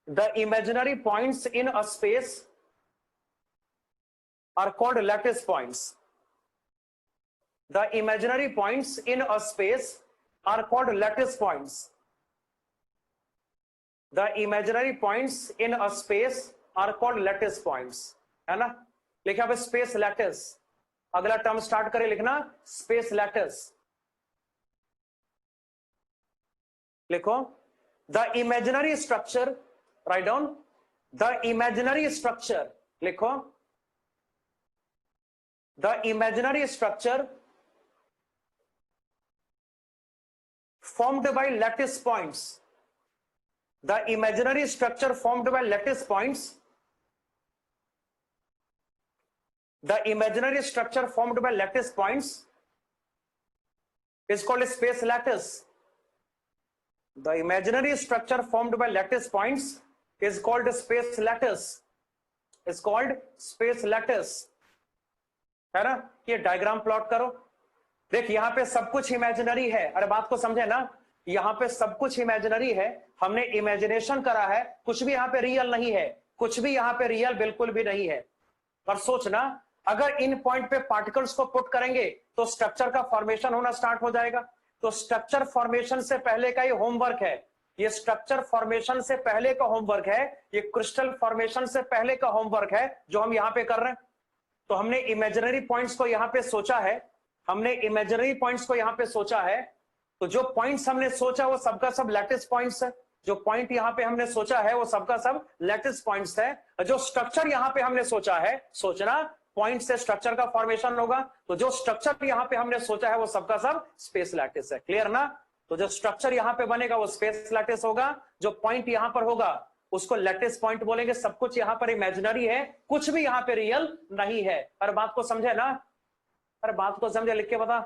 The imaginary points in a space are called lattice points. The imaginary points in a space are called lattice points. The imaginary points in a space are called lattice points. है ना? लिखा है space lattice. अगला term start करें लिखना space lattice. लिखो the imaginary structure. Write down the imaginary structure. लिखो the imaginary structure formed by lattice points. The imaginary structure formed by lattice points. The imaginary structure formed by lattice points is called a space lattice. The imaginary structure formed by lattice points is called a space lattice. Is called space lattice. है ना? ये diagram plot करो. देख यहां पे सब कुछ imaginary है. अरे बात को समझे ना? यहां पे सब कुछ इमेजिनरी है. हमने इमेजिनेशन करा है. कुछ भी यहां पे रियल नहीं है. कुछ भी यहां पे रियल बिल्कुल भी नहीं है. और सोचना अगर इन पॉइंट पे पार्टिकल्स को पुट करेंगे तो स्ट्रक्चर का फॉर्मेशन होना स्टार्ट हो जाएगा. तो स्ट्रक्चर फॉर्मेशन से पहले का ये होमवर्क है. ये स्ट्रक्चर फॉर्मेशन से पहले का होमवर्क है. ये क्रिस्टल फॉर्मेशन से पहले का होमवर्क है जो हम यहां पे कर रहे हैं. तो हमने इमेजिनरी पॉइंट्स को यहां पे सोचा है. हमने इमेजिनरी पॉइंट्स को यहां पे सोचा है. तो जो पॉइंट्स हमने सोचा वो सबका सब लैटिस पॉइंट्स है. जो पॉइंट यहां पे हमने सोचा है वो सबका सब लैटिस पॉइंट्स है. जो स्ट्रक्चर यहां पे हमने सोचा है, सोचना पॉइंट से स्ट्रक्चर का फॉर्मेशन होगा. तो जो स्ट्रक्चर यहां पे हमने सोचा है वो सबका सब स्पेस लैटिस है. क्लियर ना? तो जो स्ट्रक्चर यहां पे बनेगा वो स्पेस लैटिस होगा. जो पॉइंट यहां पर होगा उसको लैटिस पॉइंट बोलेंगे. सब कुछ यहां पर इमेजिनरी है. कुछ भी यहां पे रियल नहीं है. हर बात को समझे ना? अरे बात को समझे लिख के बता.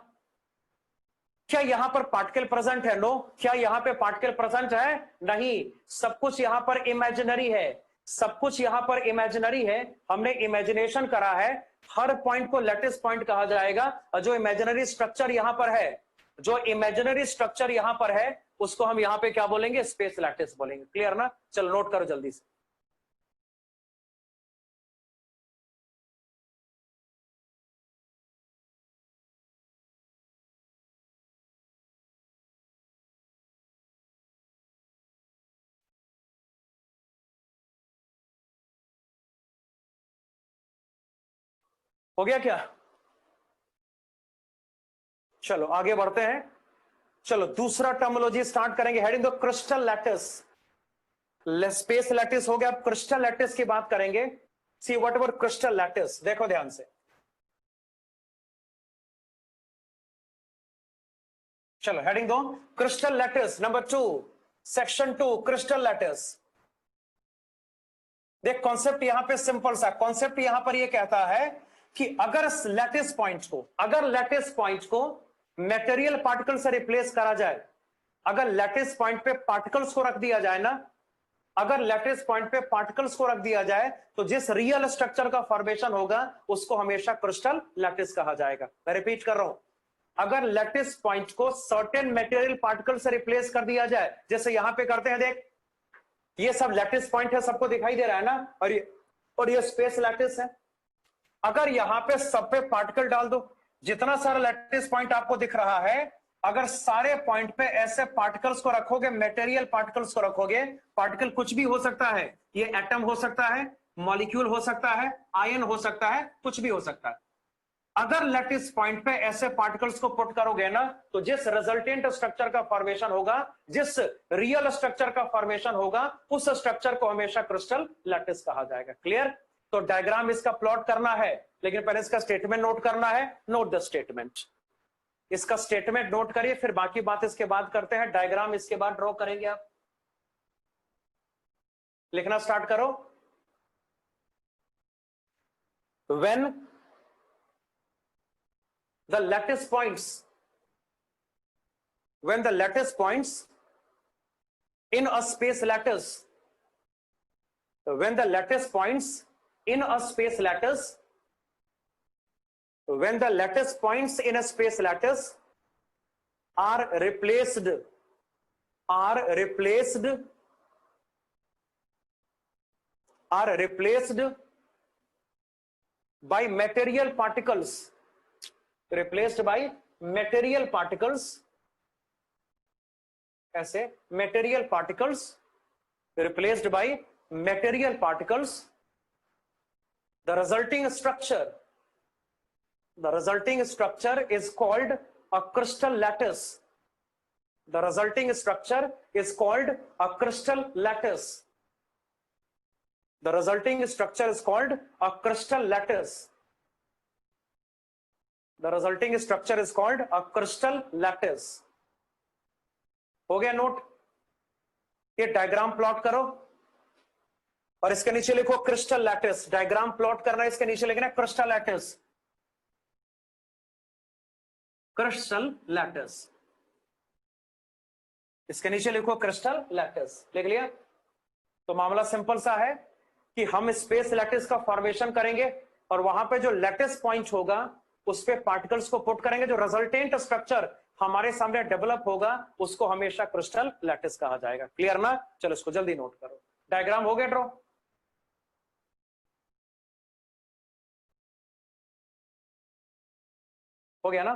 क्या यहां पर पार्टिकल प्रेजेंट है? नो. क्या यहां पे पार्टिकल प्रेजेंट है? नहीं. सब कुछ यहां पर इमेजिनरी है. सब कुछ यहां पर इमेजिनरी है. हमने इमेजिनेशन करा है. हर पॉइंट को लैटिस पॉइंट कहा जाएगा. और जो इमेजिनरी स्ट्रक्चर यहां पर है, जो इमेजिनरी स्ट्रक्चर यहां पर है उसको हम यहां पे क्या बोलेंगे? स्पेस लैटिस बोलेंगे. क्लियर ना? चलो नोट करो जल्दी से. हो गया क्या? चलो आगे बढ़ते हैं. चलो दूसरा टर्मिनोलॉजी स्टार्ट करेंगे. Heading the crystal lattice. Space lattice हो गया. अब क्रिस्टल लैटिस की बात करेंगे. See what ever crystal lattice. देखो ध्यान से. चलो हेडिंग दो crystal lattice number 2 section 2 crystal lattice. देख कॉन्सेप्ट यहां पे सिंपल सा. कॉन्सेप्ट यहां पर ये कहता है कि अगर लैटिस पॉइंट को मेटेरियल पार्टिकल से रिप्लेस करा जाए, अगर लैटिस पॉइंट पे पार्टिकल्स को रख दिया जाए ना, अगर लैटिस पॉइंट पे पार्टिकल्स को रख दिया जाए तो जिस रियल स्ट्रक्चर का फॉर्मेशन होगा उसको हमेशा क्रिस्टल लैटिस कहा जाएगा. मैं रिपीट कर रहा हूं. अगर लैटिस पॉइंट को सर्टेन मेटेरियल पार्टिकल से रिप्लेस कर दिया जाए, जैसे यहां पे करते हैं. देख ये सब लैटिस पॉइंट है. सबको दिखाई दे रहा है ना? और ये स्पेस लैटिस है. अगर यहां पे सब पे पार्टिकल डाल दो, जितना सारा लैटिस पॉइंट आपको दिख रहा है, अगर सारे पॉइंट पे ऐसे पार्टिकल्स को रखोगे, मेटेरियल पार्टिकल्स को रखोगे, पार्टिकल कुछ भी हो सकता है. ये एटम हो सकता है, मॉलिक्यूल हो सकता है, आयन हो सकता है, कुछ भी हो सकता है. अगर लैटिस पॉइंट पे ऐसे पार्टिकल्स को पुट करोगे ना तो जिस रिजल्टेंट स्ट्रक्चर का फॉर्मेशन होगा, जिस रियल स्ट्रक्चर का फॉर्मेशन होगा, उस स्ट्रक्चर को हमेशा क्रिस्टल लैटिस कहा जाएगा. क्लियर? तो डायग्राम इसका प्लॉट करना है, लेकिन पहले इसका स्टेटमेंट नोट करना है. Note the statement. इसका स्टेटमेंट नोट करिए, फिर बाकी बात इसके बाद करते हैं. डायग्राम इसके बाद ड्रॉ करेंगे. आप लिखना स्टार्ट करो. When the lattice points in a space lattice, when the lattice points in a space lattice are replaced are replaced by material particles, replaced by material particles, ऐसे material particles, replaced by material particles. The resulting structure is called a crystal lattice. The resulting structure is called a crystal lattice. The resulting structure is called a crystal lattice. The resulting structure is called a crystal lattice. हो गया note? ये diagram plot करो और इसके नीचे लिखो crystal lattice. Diagram plot करना है, इसके नीचे लिखना है क्रिस्टल लैटिस. क्रिस्टल लैटिस, इसके नीचे लिखो क्रिस्टल लैटिस. लिख लिया? तो मामला सिंपल सा है कि हम स्पेस लैटिस का फॉर्मेशन करेंगे और वहां पे जो लैटिस पॉइंट होगा उस पे पार्टिकल्स को पुट करेंगे. जो रिजल्टेंट स्ट्रक्चर हमारे सामने डेवलप होगा उसको हमेशा क्रिस्टल लैटिस कहा जाएगा. क्लियर ना? चलो इसको जल्दी नोट करो. डायग्राम हो गया ड्रॉ? हो गया ना?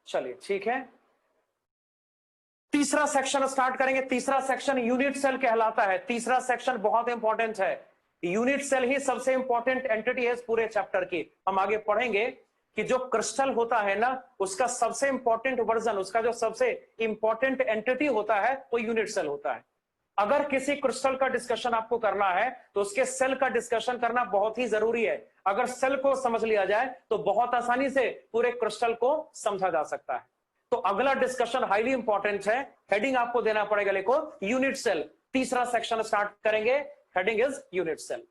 चलिए ठीक है. तीसरा सेक्शन स्टार्ट करेंगे. तीसरा सेक्शन यूनिट सेल कहलाता है. तीसरा सेक्शन बहुत इंपॉर्टेंट है. यूनिट सेल ही सबसे इंपॉर्टेंट एंटिटी है इस पूरे चैप्टर की. हम आगे पढ़ेंगे कि जो क्रिस्टल होता है ना उसका सबसे इंपॉर्टेंट वर्जन, उसका जो सबसे इंपॉर्टेंट एंटिटी होता है वो यूनिट सेल होता है. अगर किसी क्रिस्टल का डिस्कशन आपको करना है तो उसके सेल का डिस्कशन करना बहुत ही जरूरी है. अगर सेल को समझ लिया जाए तो बहुत आसानी से पूरे क्रिस्टल को समझा जा सकता है. तो अगला डिस्कशन हाईली इंपॉर्टेंट है. हेडिंग आपको देना पड़ेगा, लिखो यूनिट सेल. तीसरा सेक्शन स्टार्ट करेंगे. Heading is unit cell.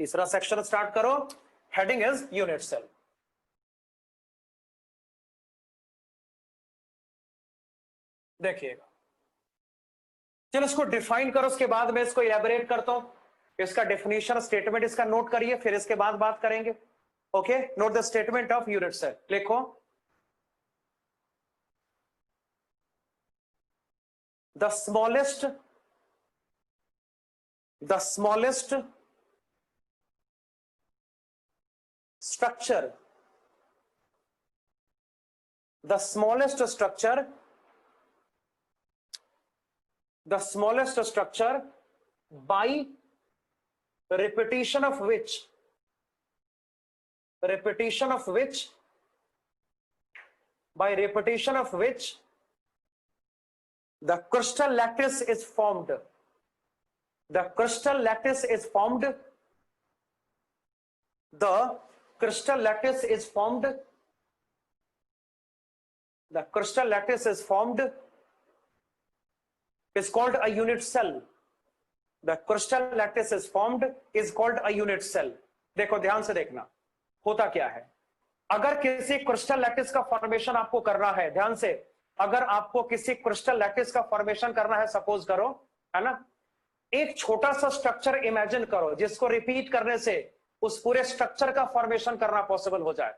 तीसरा सेक्शन स्टार्ट करो. Heading is unit cell. देखिएगा, चलो इसको डिफाइन करो, उसके बाद मैं इसको इलेबोरेट करता हूं. इसका डेफिनेशन स्टेटमेंट इसका नोट करिए, फिर इसके बाद बात करेंगे. Okay, note the statement of unit cell. लिखो the smallest structure, the smallest structure by repetition of which the crystal lattice is formed. The crystal lattice is formed is called a unit cell. The crystal lattice is formed is called a unit cell. देखो ध्यान से देखना होता क्या है. अगर किसी crystal lattice का फॉर्मेशन आपको करना है, ध्यान से, अगर आपको किसी क्रिस्टल लैटिस का फॉर्मेशन करना है, सपोज करो, है ना, एक छोटा सा स्ट्रक्चर इमेजिन करो जिसको रिपीट करने से उस पूरे स्ट्रक्चर का फॉर्मेशन करना पॉसिबल हो जाए.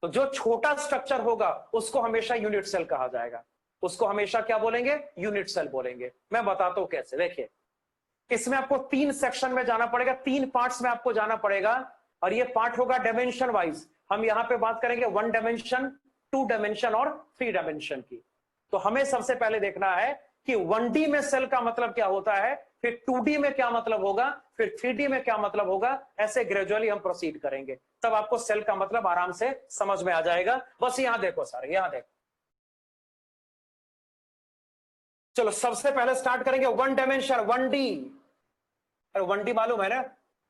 तो जो छोटा स्ट्रक्चर होगा उसको हमेशा यूनिट सेल कहा जाएगा. उसको हमेशा क्या बोलेंगे? यूनिट सेल बोलेंगे. मैं बताता हूं कैसे. देखिए, इसमें आपको 3 सेक्शन में जाना पड़ेगा, 3 पार्ट्स में आपको जाना पड़ेगा और ये पार्ट होगा डायमेंशन वाइज. हम यहां पे बात करेंगे 1 डायमेंशन, 2 डायमेंशन और 3 डायमेंशन की. तो हमें सबसे पहले देखना है कि 1D में सेल का मतलब क्या होता है, फिर 2D में क्या मतलब होगा, फिर 3D में क्या मतलब होगा. ऐसे ग्रेजुअली हम प्रोसीड करेंगे, तब आपको सेल का मतलब आराम से समझ में आ जाएगा. बस यहां देखो सारे, यहां देखो. चलो सबसे पहले स्टार्ट करेंगे 1 डायमेंशन, 1D. अरे 1D मालूम है ना?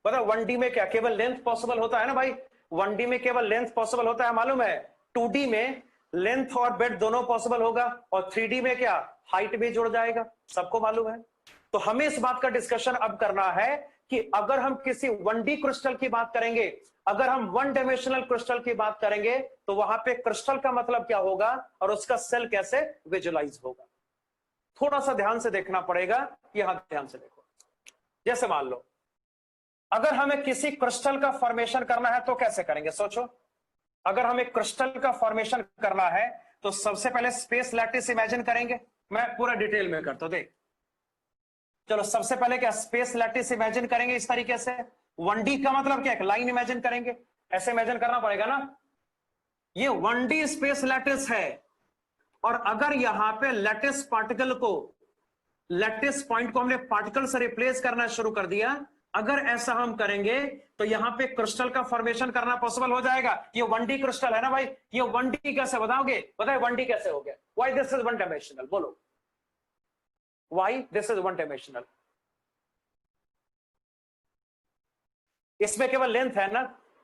बताओ 1D में क्या केवल लेंथ पॉसिबल होता है ना भाई? 1D में केवल लेंथ पॉसिबल होता है, मालूम है. 2D में लेंथ और ब्रेड्थ दोनों पॉसिबल होगा और 3D में क्या, हाइट भी जुड़ जाएगा, सबको मालूम है. तो हमें इस बात का डिस्कशन अब करना है कि अगर हम किसी 1D क्रिस्टल की बात करेंगे, अगर हम 1 डायमेंशनल क्रिस्टल की बात करेंगे तो वहां पे क्रिस्टल का मतलब क्या होगा और उसका सेल कैसे विजुअलाइज होगा. थोड़ा सा ध्यान से देखना पड़ेगा. यहां ध्यान से देखो. जैसे मान लो अगर हमें किसी क्रिस्टल का फॉर्मेशन करना है तो कैसे करेंगे, सोचो. अगर हमें क्रिस्टल का फॉर्मेशन करना है तो सबसे पहले स्पेस लैटिस इमेजिन करेंगे। मैं पूरा डिटेल में करता हूं, देख। चलो सबसे पहले क्या स्पेस लैटिस इमेजिन करेंगे इस तरीके से। 1D का मतलब क्या है, लाइन इमेजिन करेंगे, ऐसे इमेजिन करना पड़ेगा ना। ये 1D स्पेस लैटिस है, और अगर यहां पे लैटिस पार्टिकल को, लैटिस पॉइंट को हमने पार्टिकल से रिप्लेस करना शुरू कर दिया, अगर ऐसा हम करेंगे तो यहां पे क्रिस्टल का फॉर्मेशन करना पॉसिबल हो जाएगा। ये 1D क्रिस्टल है ना भाई, ये 1D कैसे बताओगे, बताए 1D कैसे हो गया? Why this is one dimensional, बोलो why this is one dimensional? इसमें केवल लेंथ है ना,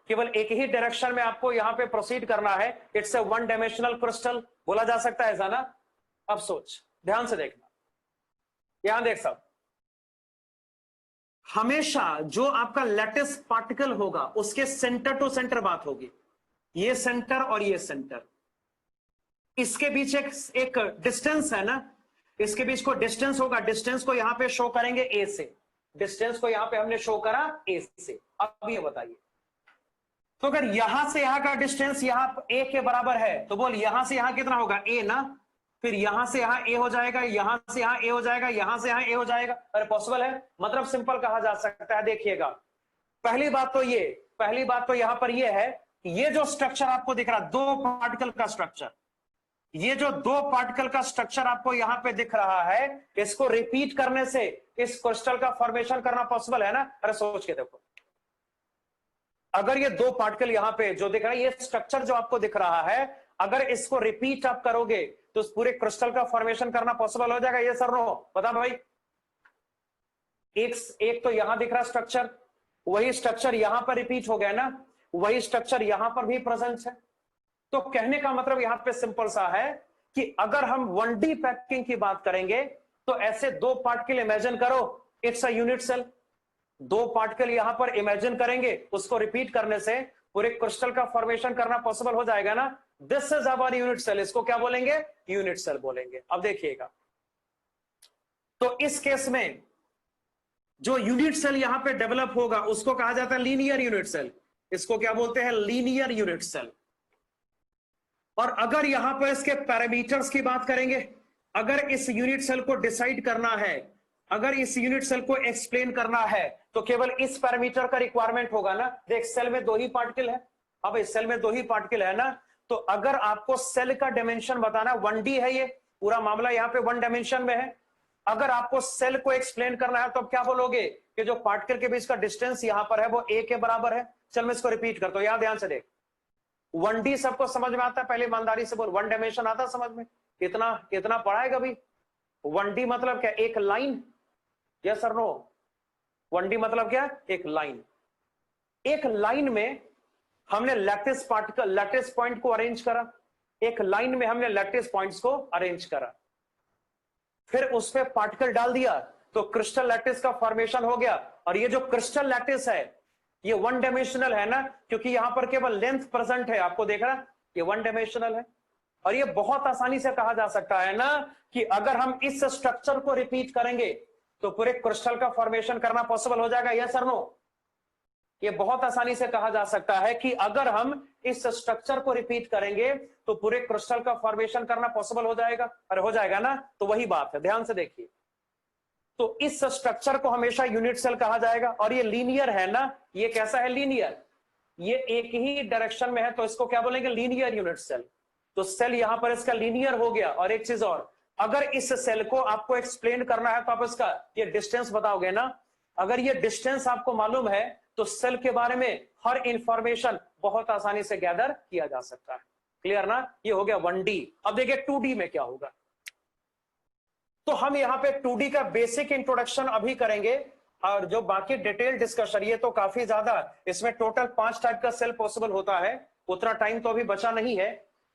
केवल एक ही डायरेक्शन में आपको यहां पे प्रोसीड करना है। It's a one dimensional crystal, बोला जा सकता है ऐसा ना। अब सोच, ध्यान से देखना, यहां देख सब, हमेशा जो आपका लैटिस पार्टिकल होगा उसके सेंटर टू सेंटर बात होगी। ये सेंटर और ये सेंटर, इसके बीच एक डिस्टेंस है ना, इसके बीच को डिस्टेंस होगा। डिस्टेंस को यहां पे शो करेंगे ए से, डिस्टेंस को यहां पे हमने शो करा ए से। अब ये बताइए, तो अगर यहां से यहां का डिस्टेंस यहां ए के बराबर है तो बोल यहां से यहां कितना होगा, ए ना। फिर यहां से यहां ए हो जाएगा, यहां से यहां ए हो जाएगा, यहां से यहां ए हो जाएगा। अरे पॉसिबल है, मतलब सिंपल कहा जा सकता है। देखिएगा, पहली बात तो ये, पहली बात तो यहां पर ये है कि ये जो स्ट्रक्चर आपको दिख रहा है, दो पार्टिकल का स्ट्रक्चर, ये जो दो पार्टिकल का स्ट्रक्चर आपको यहां पे दिख रहा है, इसको रिपीट करने से इस क्रिस्टल का फॉर्मेशन करना पॉसिबल है ना। अरे सोच के देखो, अगर ये दो पार्टिकल यहां पे जो दिख रहा है, ये स्ट्रक्चर जो आपको दिख रहा है, अगर इसको रिपीट आप करोगे तो उस पूरे क्रिस्टल का फॉर्मेशन करना पॉसिबल हो जाएगा। ये सर नो, बता भाई। एक तो यहां दिख रहा स्ट्रक्चर, वही स्ट्रक्चर यहां पर रिपीट हो गया ना, वही स्ट्रक्चर यहां पर भी प्रेजेंट है। तो कहने का मतलब यहां पे सिंपल सा है कि अगर हम 1D पैकिंग की बात करेंगे तो ऐसे दो पार्टिकल इमेजिन करो, इट्स अ यूनिट सेल। दो पार्टिकल यहां पर इमेजिन करेंगे, उसको रिपीट करने से पूरे क्रिस्टल का फॉर्मेशन करना पॉसिबल हो जाएगा ना। This is our unit cell, इसको क्या बोलेंगे, यूनिट सेल बोलेंगे। अब देखिएगा, तो इस केस में जो यूनिट सेल यहां पे डेवलप होगा उसको कहा जाता है लीनियर यूनिट सेल। इसको क्या बोलते हैं, लीनियर यूनिट सेल। और अगर यहां पर इसके पैरामीटर्स की बात करेंगे, अगर इस यूनिट सेल को डिसाइड करना है, अगर इस यूनिट सेल को एक्सप्लेन करना है, तो केवल इस पैरामीटर का रिक्वायरमेंट होगा ना। देख, सेल में दो ही पार्टिकल है, अब इस सेल में दो ही पार्टिकल है ना, तो अगर आपको सेल का डायमेंशन बताना, 1D है ये पूरा मामला, यहां पे वन डायमेंशन में है। अगर आपको सेल को एक्सप्लेन करना है तो आप क्या बोलोगे कि जो पार्टिकल के बीच का डिस्टेंस यहां पर है वो ए के बराबर है। चल मैं इसको रिपीट करता हूं, यहां ध्यान से देख। 1D सबको समझ में आता है, पहले ईमानदारी से बोल, वन डायमेंशन आता समझ में? इतना इतना पढ़ा है कभी? 1D मतलब क्या, एक लाइन? यस और नो? 1D मतलब क्या, एक लाइन। एक लाइन में हमने लैटिस पार्टिकल, लैटिस पॉइंट को अरेंज करा, एक लाइन में हमने लैटिस पॉइंट्स को अरेंज करा, फिर उस पर पार्टिकल डाल दिया तो क्रिस्टल लैटिस का फॉर्मेशन हो गया। और ये जो क्रिस्टल लैटिस है ये वन डायमेंशनल है ना, क्योंकि यहां पर केवल लेंथ प्रेजेंट है, आपको देख रहा, ये वन डायमेंशनल है। और ये बहुत आसानी से कहा जा सकता है ना कि अगर हम इस स्ट्रक्चर को रिपीट करेंगे तो पूरे क्रिस्टल का फॉर्मेशन करना पॉसिबल हो जाएगा। यस और नो? ये बहुत आसानी से कहा जा सकता है कि अगर हम इस स्ट्रक्चर को रिपीट करेंगे तो पूरे क्रिस्टल का फॉर्मेशन करना पॉसिबल हो जाएगा। अरे हो जाएगा ना, तो वही बात है, ध्यान से देखिए। तो इस स्ट्रक्चर को हमेशा यूनिट सेल कहा जाएगा। और ये लीनियर है ना, ये कैसा है, लीनियर, ये एक ही डायरेक्शन में है, तो इसको क्या बोलेंगे, लीनियर यूनिट सेल। तो सेल यहां पर इसका लीनियर हो गया। और एक चीज और, अगर इस सेल को आपको एक्सप्लेन करना है तो आप इसका ये डिस्टेंस बताओगे ना। अगर ये डिस्टेंस आपको मालूम है तो सेल के बारे में हर इंफॉर्मेशन बहुत आसानी से गैदर किया जा सकता है। क्लियर ना? ये हो गया 1D। अब देखिए 2D में क्या होगा। तो हम यहां पे 2D का बेसिक इंट्रोडक्शन अभी करेंगे, और जो बाकी डिटेल डिस्कशन, ये तो काफी ज्यादा, इसमें टोटल 5 टाइप का सेल पॉसिबल होता है, उतना टाइम तो अभी बचा नहीं है।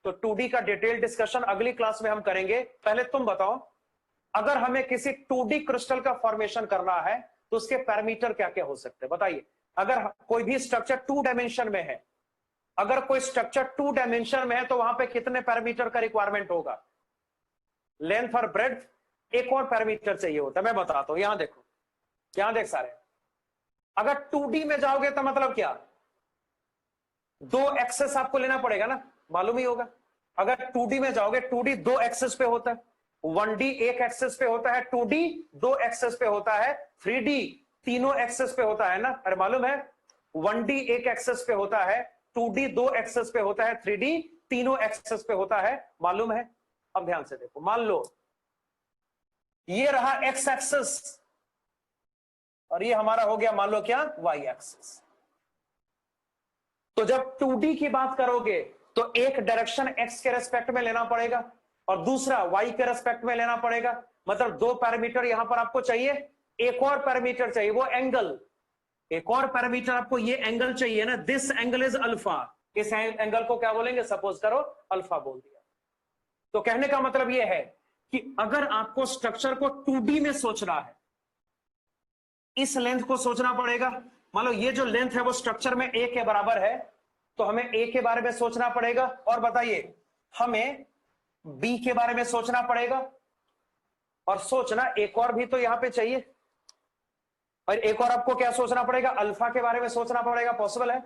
तो 2D का डिटेल डिस्कशन अगली क्लास में हम करेंगे। पहले तुम बताओ, अगर हमें किसी 2D क्रिस्टल का फॉर्मेशन करना है तो उसके पैरामीटर क्या क्या हो सकते हैं, बताइए। अगर कोई भी स्ट्रक्चर 2 डायमेंशन में है, अगर कोई स्ट्रक्चर 2 डायमेंशन में है तो वहां पे कितने पैरामीटर का रिक्वायरमेंट होगा, लेंथ और ब्रेड्थ, एक और पैरामीटर चाहिए होता है, मैं बताता हूं। यहां देखो, यहां देख सारे, अगर 2D में जाओगे तो मतलब क्या, दो एक्सेस आपको लेना पड़ेगा ना, मालूम ही होगा। अगर 2D में जाओगे, 2D दो एक्सेस पे होता है, 1D एक एक्सेस पे होता है, 2D दो एक्सेस पे होता है, 3D तीनों एक्सेस पे होता है ना, अरे मालूम है। 1D एक एक्सेस पे होता है, 2D दो एक्सेस पे होता है, 3D तीनों एक्सेस पे होता है, मालूम है। अब ध्यान से देखो, मान लो ये रहा एक्स एक्सेस और ये हमारा हो गया मान लो क्या, वाई एक्सेस। तो जब 2D की बात करोगे तो एक डायरेक्शन एक्स के रेस्पेक्ट में लेना पड़ेगा और दूसरा वाई के रेस्पेक्ट में लेना पड़ेगा। मतलब दो पैरामीटर यहां पर आपको चाहिए, एक और पैरामीटर चाहिए, वो एंगल। एक और पैरामीटर आपको, ये एंगल चाहिए ना, दिस एंगल इज अल्फा। इस एंगल को क्या बोलेंगे, सपोज करो अल्फा बोल दिया। तो कहने का मतलब यह है कि अगर आपको स्ट्रक्चर को 2D में सोचना है, इस लेंथ को सोचना पड़ेगा। मान लो ये जो लेंथ है वो स्ट्रक्चर में ए के बराबर है, तो हमें ए के बारे में सोचना पड़ेगा। और बताइए, हमें बी के बारे में सोचना पड़ेगा, और सोचना एक और भी तो यहां पे चाहिए। और एक और आपको क्या सोचना पड़ेगा, अल्फा के बारे में सोचना पड़ेगा। पॉसिबल है?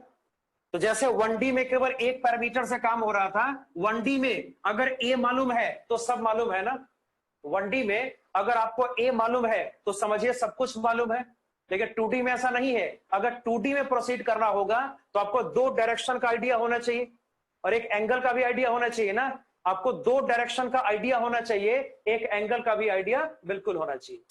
तो जैसे 1D में केवल एक पैरामीटर से काम हो रहा था, 1D में अगर ए मालूम है तो सब मालूम है ना। 1D में अगर आपको ए मालूम है तो समझिए सब कुछ मालूम है। लेकिन 2D में ऐसा नहीं है। अगर 2D में प्रोसीड करना होगा तो आपको दो डायरेक्शन का आइडिया होना चाहिए और एक एंगल का भी आइडिया होना चाहिए ना। आपको दो डायरेक्शन का आइडिया होना चाहिए, एक एंगल का भी आइडिया बिल्कुल होना चाहिए।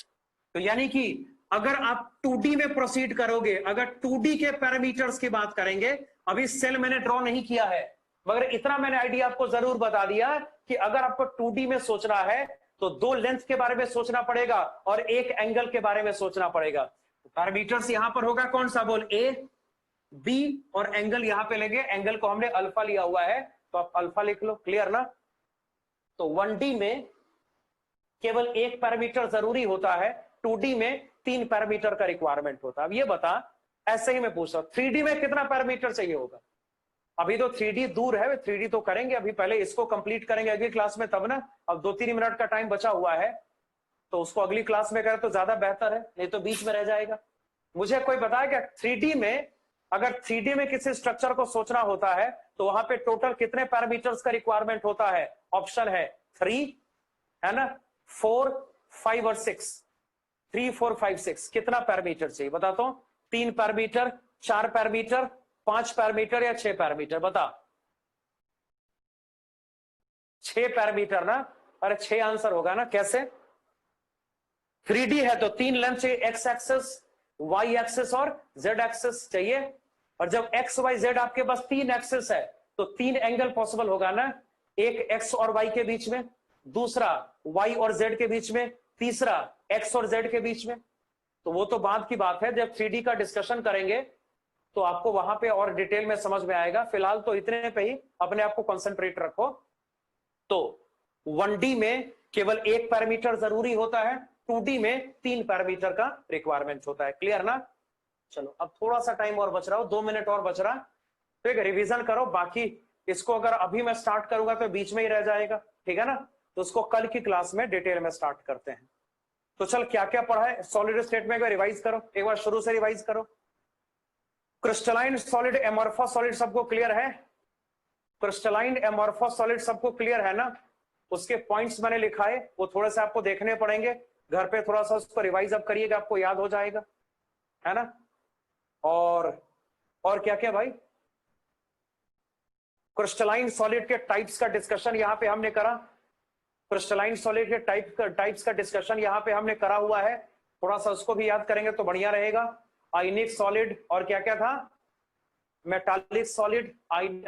तो यानी कि अगर आप 2D में प्रोसीड करोगे, अगर 2D के पैरामीटर्स की बात करेंगे, अभी सेल मैंने ड्रॉ नहीं किया है, मगर इतना मैंने आइडिया आपको जरूर बता दिया कि अगर आपको 2D में सोचना है तो दो लेंथ के बारे में सोचना पड़ेगा और एक एंगल के बारे में सोचना पड़ेगा। पैरामीटर्स यहां पर होगा कौन सा, बोल, ए बी, और एंगल यहां पे लेंगे, एंगल को हमने अल्फा लिया हुआ है तो आप अल्फा लिख लो। क्लियर ना? तो 1D में केवल एक पैरामीटर जरूरी होता है, 2D में तीन पैरामीटर का रिक्वायरमेंट होता है। अब ये बता, ऐसे ही मैं पूछ रहा हूं 3D में कितना पैरामीटर चाहिए होगा? अभी तो 3D दूर है, 3D तो करेंगे, अभी पहले इसको कंप्लीट करेंगे अगली क्लास में तब ना। अब 2-3 मिनट का टाइम बचा हुआ है तो उसको अगली क्लास में करें तो ज्यादा बेहतर है, नहीं तो बीच में रह जाएगा। मुझे कोई बताया क्या 3D में, अगर 3D में किसी स्ट्रक्चर को सोचना होता है तो वहां पे टोटल कितने पैरामीटर्स का रिक्वायरमेंट होता है? ऑप्शन है 3, है ना, 4, 5 और 6। 3, 4, 5, 6 कितना पैरामीटर चाहिए बताता हूं? 3 पैरामीटर, 4 पैरामीटर, 5 पैरामीटर या 6 पैरामीटर? बता। 6 पैरामीटर ना? अरे 6 आंसर होगा ना। कैसे? 3D है तो 3 लेंथ चाहिए, एक्स एक्सेस, वाई एक्सेस और जेड एक्सेस चाहिए। और जब एक्स वाई जेड आपके पास 3 एक्सेस है तो 3 एंगल पॉसिबल होगा ना। एक एक्स और वाई के बीच में, दूसरा वाई और जेड के बीच में, तीसरा एक्स और जेड के बीच में। तो वो तो बाद की बात है, जब 3D का डिस्कशन करेंगे तो आपको वहां पे और डिटेल में समझ में आएगा। फिलहाल तो इतने पे ही अपने आप को कंसंट्रेट रखो। तो 1D में केवल एक पैरामीटर जरूरी होता है, 2D में 3 पैरामीटर का रिक्वायरमेंट होता है। क्लियर ना? चलो अब थोड़ा सा टाइम और बच रहा हो, 2 मिनट और बच रहा, तो एक रिवीजन करो। बाकी इसको अगर अभी मैं स्टार्ट करूंगा तो बीच में ही रह जाएगा, ठीक है ना। तो उसको कल की क्लास में डिटेल में स्टार्ट करते हैं। तो चल, क्या क्या पढ़ा है सॉलिड स्टेट में, रिवाइज करो एक बार, शुरू से रिवाइज करो। क्रिस्टलाइन सॉलिड, एमॉर्फस सॉलिड सबको क्लियर है? क्रिस्टलाइन एमॉर्फस सॉलिड सबको क्लियर है ना? उसके पॉइंट्स मैंने लिखा है, वो थोड़े से आपको देखने पड़ेंगे, घर पे थोड़ा सा उसको रिवाइज अप करिएगा, आपको याद हो जाएगा, है ना। और क्या क्या भाई? क्रिस्टलाइन सॉलिड के टाइप्स का डिस्कशन यहां पे हमने करा। क्रिस्टलाइन सॉलिड के टाइप्स का डिस्कशन यहां पे हमने करा हुआ है, थोड़ा सा उसको भी याद करेंगे तो बढ़िया रहेगा। आयनिक सॉलिड और क्या क्या था, मेटालिक सॉलिड,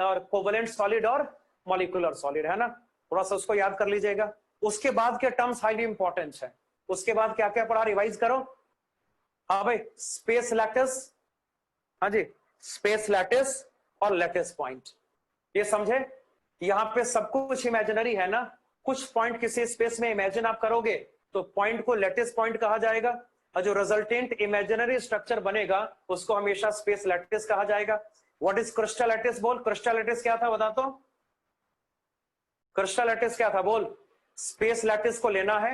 और कोवलेंट सॉलिड और मॉलिक्यूलर सॉलिड, है ना। थोड़ा सा उसको याद कर लीजिएगा। उसके बाद के टर्म्स हाईली इंपॉर्टेंट है। उसके बाद क्या क्या पढ़ा, रिवाइज करो। हाँ भाई, स्पेस लैटिस, हाँ जी, स्पेस लैटिस और लैटिस पॉइंट, ये समझे। यहां पे सब कुछ इमेजिनरी है ना। कुछ पॉइंट किसी स्पेस में इमेजिन आप करोगे तो पॉइंट को लैटिस पॉइंट कहा जाएगा, और जो रिजल्टेंट इमेजिनरी स्ट्रक्चर बनेगा उसको हमेशा स्पेस लैटिस कहा जाएगा। What is crystal lattice? बोल, क्रिस्टल लैटिस क्या था बता तो। क्रिस्टल लैटिस क्या था बोल? स्पेस लैटिस को लेना है,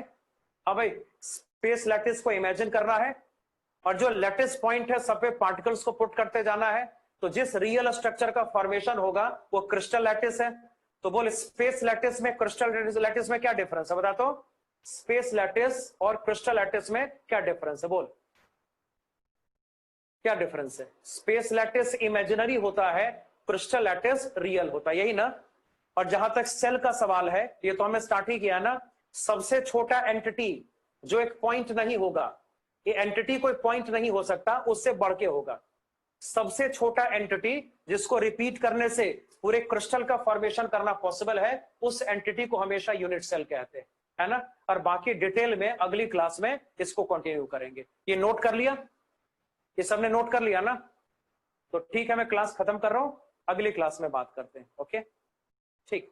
हाँ भाई, स्पेस लैटिस को इमेजिन करना है, और जो लैटिस पॉइंट है सब पे पार्टिकल्स को पुट करते जाना है। तो जिस रियल स्ट्रक्चर का फॉर्मेशन होगा वो क्रिस्टल लैटिस है। तो बोल स्पेस लैटिस में क्रिस्टल लैटिस में क्या डिफरेंस है, बता। तो स्पेस लैटिस और क्रिस्टल लैटिस में क्या डिफरेंस है, बोल क्या डिफरेंस है। स्पेस लैटिस इमेजिनरी होता है, क्रिस्टल लैटिस रियल होता है, यही ना। और जहां तक सेल का सवाल है, ये तो हमें स्टार्ट ही किया ना, सबसे छोटा एंटिटी जो एक पॉइंट नहीं होगा, ये एंटिटी कोई पॉइंट नहीं हो सकता, उससे बढ़ के होगा। सबसे छोटा एंटिटी जिसको रिपीट करने से पूरे क्रिस्टल का फॉर्मेशन करना पॉसिबल है, उस एंटिटी को हमेशा यूनिट सेल कहते हैं, है ना। और बाकी डिटेल में अगली क्लास में इसको कंटिन्यू करेंगे। ये नोट कर लिया, ये सबने नोट कर लिया ना। तो ठीक है, मैं क्लास खत्म कर रहा हूं, अगली क्लास में बात करते हैं। ओके, ठीक।